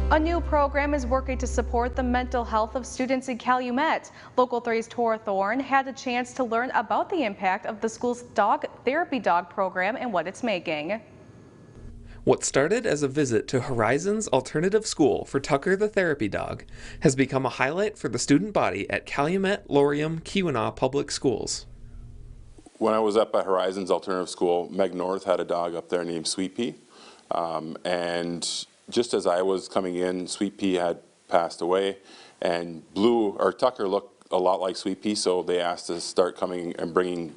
A new program is working to support the mental health of students in Calumet. Local 3's Tor Thorne had a chance to learn about the impact of the school's dog therapy dog program and what it's making. What started as a visit to Horizons Alternative School for Tucker the therapy dog has become a highlight for the student body at Calumet, Laurium, Keweenaw Public Schools. When I was up at Horizons Alternative School, Meg North had a dog up there named Sweet Pea. And just as I was coming in, Sweet Pea had passed away, and Tucker looked a lot like Sweet Pea, so they asked us to start coming and bringing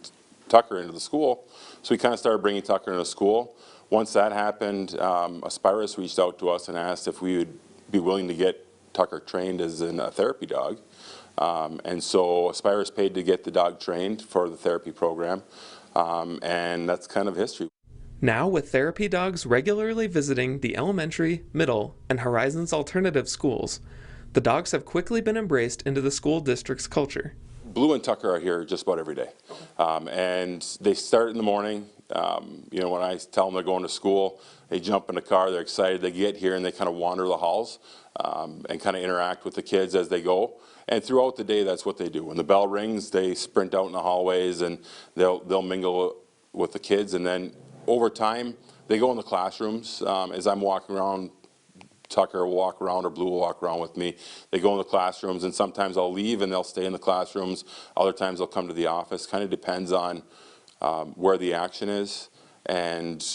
Tucker into the school. So we kind of started bringing Tucker into school. Once that happened, Aspirus reached out to us and asked if we would be willing to get Tucker trained as a therapy dog. And so Aspirus paid to get the dog trained for the therapy program, and that's kind of history. Now, with therapy dogs regularly visiting the elementary, middle, and Horizons Alternative schools, the dogs have quickly been embraced into the school district's culture. Blue and Tucker are here just about every day, and they start in the morning. When I tell them they're going to school, they jump in the car, they're excited, they get here and they kind of wander the halls and kind of interact with the kids as they go. And throughout the day, that's what they do. When the bell rings, they sprint out in the hallways and they'll mingle with the kids. And then over time, they go in the classrooms. As I'm walking around, Tucker will walk around or Blue will walk around with me. They go in the classrooms, and sometimes I'll leave and they'll stay in the classrooms. Other times they'll come to the office. Kind of depends on where the action is and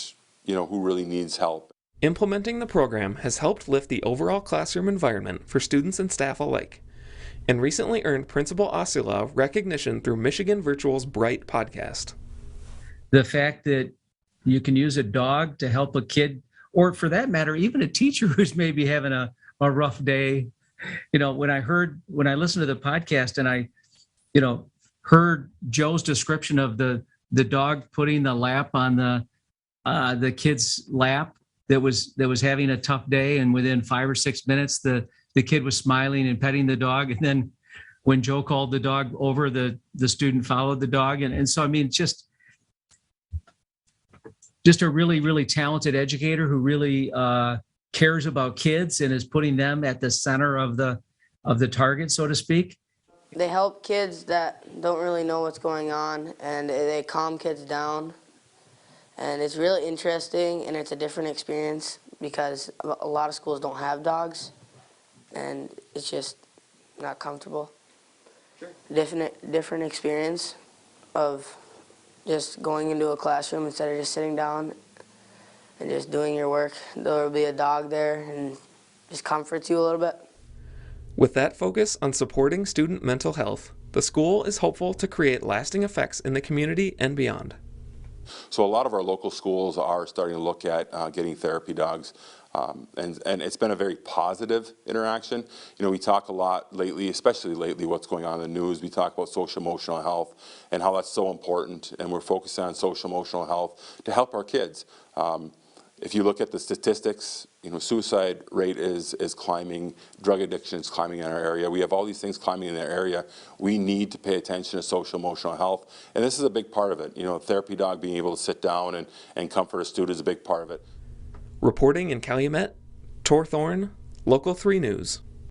who really needs help. Implementing the program has helped lift the overall classroom environment for students and staff alike, and recently earned Principal Osula recognition through Michigan Virtual's Bright podcast. The fact that you can use a dog to help a kid, or for that matter, even a teacher who's maybe having a rough day. When I listened to the podcast and I, heard Joe's description of the dog putting the lap on the kid's lap that was having a tough day, and within 5 or 6 minutes, the kid was smiling and petting the dog. And then when Joe called the dog over, the student followed the dog. And so, I mean, just a really, really talented educator who really cares about kids and is putting them at the center of the target, so to speak. They help kids that don't really know what's going on, and they calm kids down. And it's really interesting, and it's a different experience because a lot of schools don't have dogs, and it's just not comfortable. Sure. Different experience of just going into a classroom instead of just sitting down and just doing your work. There will be a dog there and just comforts you a little bit. With that focus on supporting student mental health, the school is hopeful to create lasting effects in the community and beyond. So a lot of our local schools are starting to look at getting therapy dogs, and it's been a very positive interaction. We talk a lot lately, especially lately, what's going on in the news. We talk about social emotional health and how that's so important, and we're focusing on social emotional health to help our kids. If you look at the statistics, suicide rate is climbing, drug addiction is climbing in our area. We have all these things climbing in our area. We need to pay attention to social emotional health, and this is a big part of it. Therapy dog being able to sit down and comfort a student is a big part of it. Reporting in Calumet, Tor Thorne, Local 3 News.